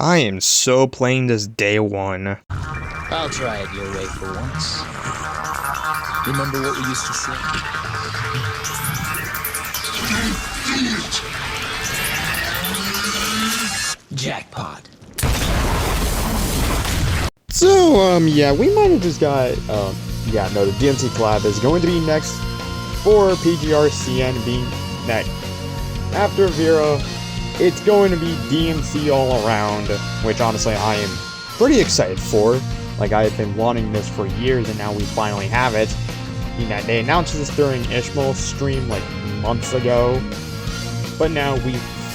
I am so playing this day one. I'll try it your way for once. Remember what we used to say? Jackpot. So, yeah, we might have just got, the DMC collab is going to be next for PGR CN being next. After Vera, it's going to be DMC all around, which honestly I am pretty excited for. Like, I have been wanting this for years, and now we finally have it. They announced this during Ishmael's stream, like, months ago. But now we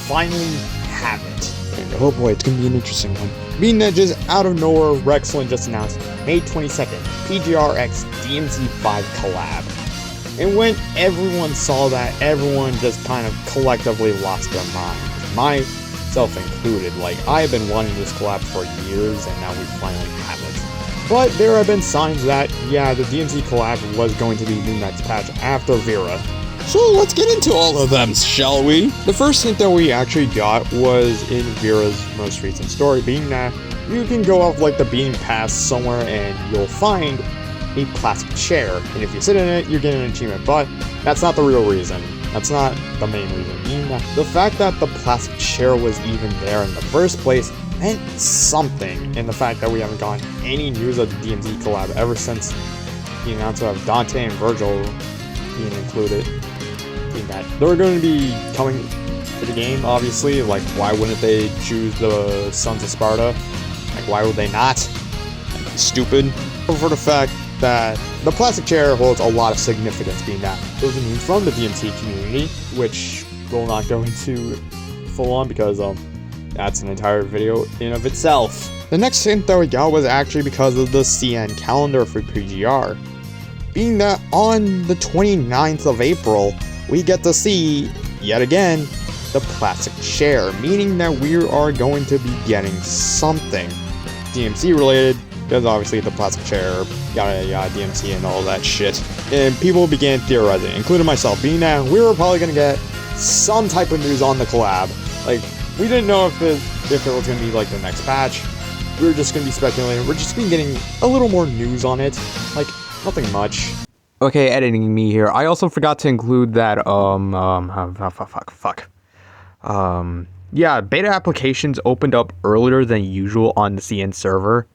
finally have it. And oh boy, it's gonna be an interesting one. Being that just out of nowhere, Rexland just announced May 22nd, PGR x DMC5 collab. And when everyone saw that, everyone just kind of collectively lost their minds. Myself included. Like, I have been wanting this collab for years, and now we finally have it. But there have been signs that, yeah, the DMC collab was going to be the next patch after Vera. So let's get into all of them, shall we? The first hint that we actually got was in Vera's most recent story, being that you can go off like the beating path somewhere and you'll find a plastic chair. And if you sit in it, you're getting an achievement, but that's not the real reason. That's not the main reason. Being that the fact that the plastic chair was even there in the first place meant something, and the fact that we haven't gotten any news of the DMZ collab ever since the announcement of Dante and Virgil being included. That they're going to be coming to the game, obviously. Like, why wouldn't they choose the Sons of Sparta? Like, why would they not? Like, stupid. For the fact that the plastic chair holds a lot of significance, being that it was a news from the DMC community, which we'll not go into full on because that's an entire video in of itself. The next hint that we got was actually because of the CN calendar for PGR, being that on the 29th of April, we get to see, yet again, the plastic chair, meaning that we are going to be getting something DMC related, because obviously the plastic chair, yada yada, DMC and all that shit. And people began theorizing, including myself, being that we were probably going to get some type of news on the collab. Like, we didn't know if it was going to be like the next patch. We were just going to be speculating. We're just been getting a little more news on it. Like, nothing much. Okay, editing me here. I also forgot to include that, yeah, beta applications opened up earlier than usual on the CN server.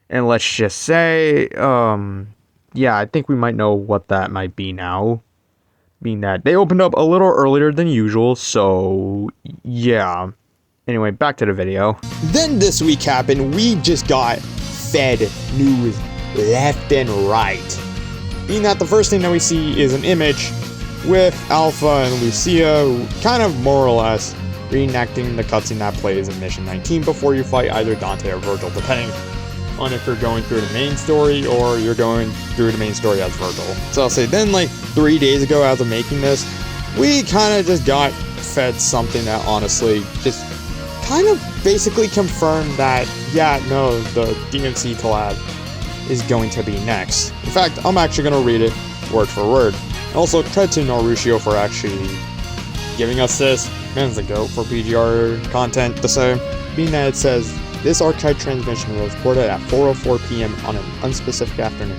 And let's just say, yeah, I think we might know what that might be now. Meaning that they opened up a little earlier than usual, so, yeah. Anyway, back to the video. Then this week happened, we just got fed news left and right. Being that the first thing that we see is an image with Alpha and Lucia kind of more or less reenacting the cutscene that plays in Mission 19 before you fight either Dante or Virgil, depending on if you're going through the main story or you're going through the main story as Virgil. So I'll say then, like 3 days ago after making this, we kind of just got fed something that honestly just kind of basically confirmed that, yeah, no, the DMC collab is going to be next. In fact, I'm actually going to read it word for word. Also, credit to Norusio for actually giving us this. Man's the GOAT for PGR content to say. Being that it says, this archive transmission was recorded at 4:04 p.m. on an unspecific afternoon.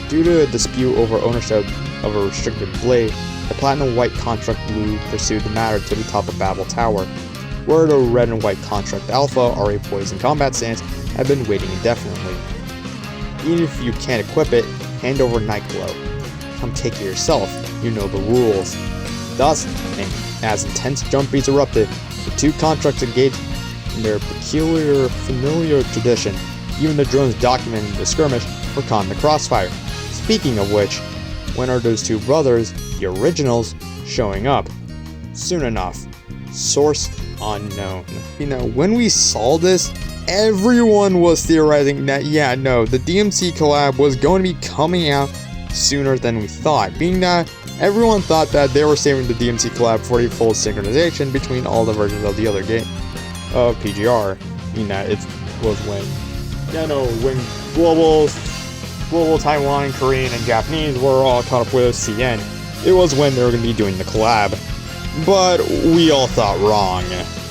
Due to a dispute over ownership of a restricted blade, the Platinum White Contract Blue pursued the matter to the top of Babel Tower, where the Red and White Contract Alpha, already poised in combat stance, have been waiting indefinitely. Even if you can't equip it, hand over Nightglow. Come take it yourself, you know the rules. Thus, and as intense jump beats erupted, the two contracts engaged in their peculiar familiar tradition. Even the drones documenting the skirmish were caught in the crossfire. Speaking of which, when are those two brothers, the originals, showing up? Soon enough. Source unknown. You know, when we saw this, everyone was theorizing that, yeah, no, the DMC collab was going to be coming out sooner than we thought, being that everyone thought that they were saving the DMC collab for the full synchronization between all the versions of the other game of PGR. Meaning that it was when, yeah, no, when global Taiwan, Korean, and Japanese were all caught up with CN, it was when they were going to be doing the collab. But we all thought wrong.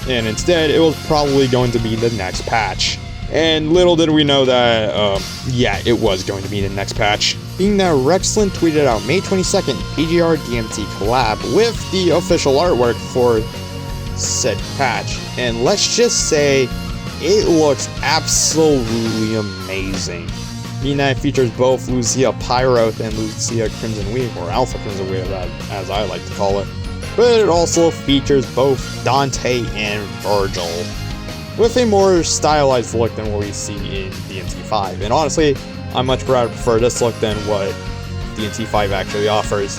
and instead it was probably going to be the next patch. And little did we know that, yeah, it was going to be the next patch. Being that Rexlin tweeted out May 22nd, PGR DMC collab with the official artwork for said patch. And let's just say, it looks absolutely amazing. Being that it features both Lucia Pyroth and Lucia Crimson Weave, or Alpha Crimson Weave as I like to call it. But it also features both Dante and Virgil, with a more stylized look than what we see in DMC5. And honestly, I much rather prefer this look than what DMC5 actually offers,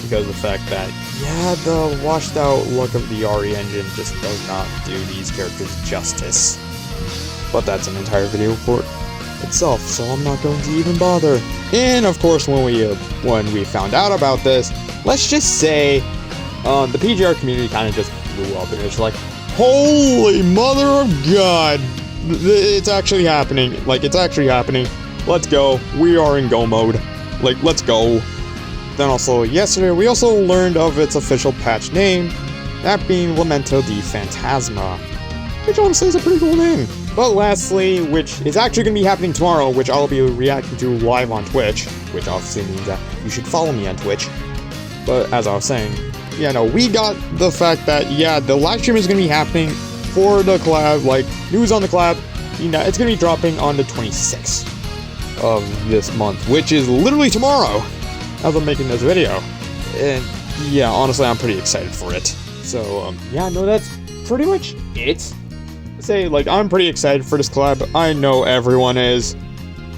because of the fact that, yeah, the washed out look of the RE engine just does not do these characters justice. But that's an entire video for itself, so I'm not going to even bother. And of course, when we found out about this, let's just say the PGR community kind of just blew up, and it's like, holy mother of God, it's actually happening. Like, it's actually happening. Let's go. We are in go mode. Like, let's go. Then also, yesterday, we also learned of its official patch name, that being Lamento di Fantasma, which honestly is a pretty cool name. But lastly, which is actually going to be happening tomorrow, which I'll be reacting to live on Twitch, which obviously means that you should follow me on Twitch. But as I was saying, yeah, no, we got the fact that, yeah, the live stream is going to be happening for the collab, like, news on the collab. You know, it's going to be dropping on the 26th of this month, which is literally tomorrow, as I'm making this video. And, yeah, honestly, I'm pretty excited for it. So, yeah, no, that's pretty much it. Say, like, I'm pretty excited for this collab. I know everyone is.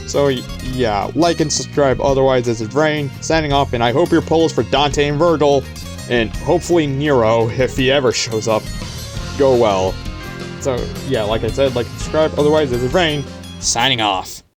So, yeah, like and subscribe. Otherwise, this is Rain, signing off, and I hope your polls for Dante and Virgil, and hopefully Nero, if he ever shows up, go well. So, yeah, like I said, like and subscribe. Otherwise, this is Rain, signing off.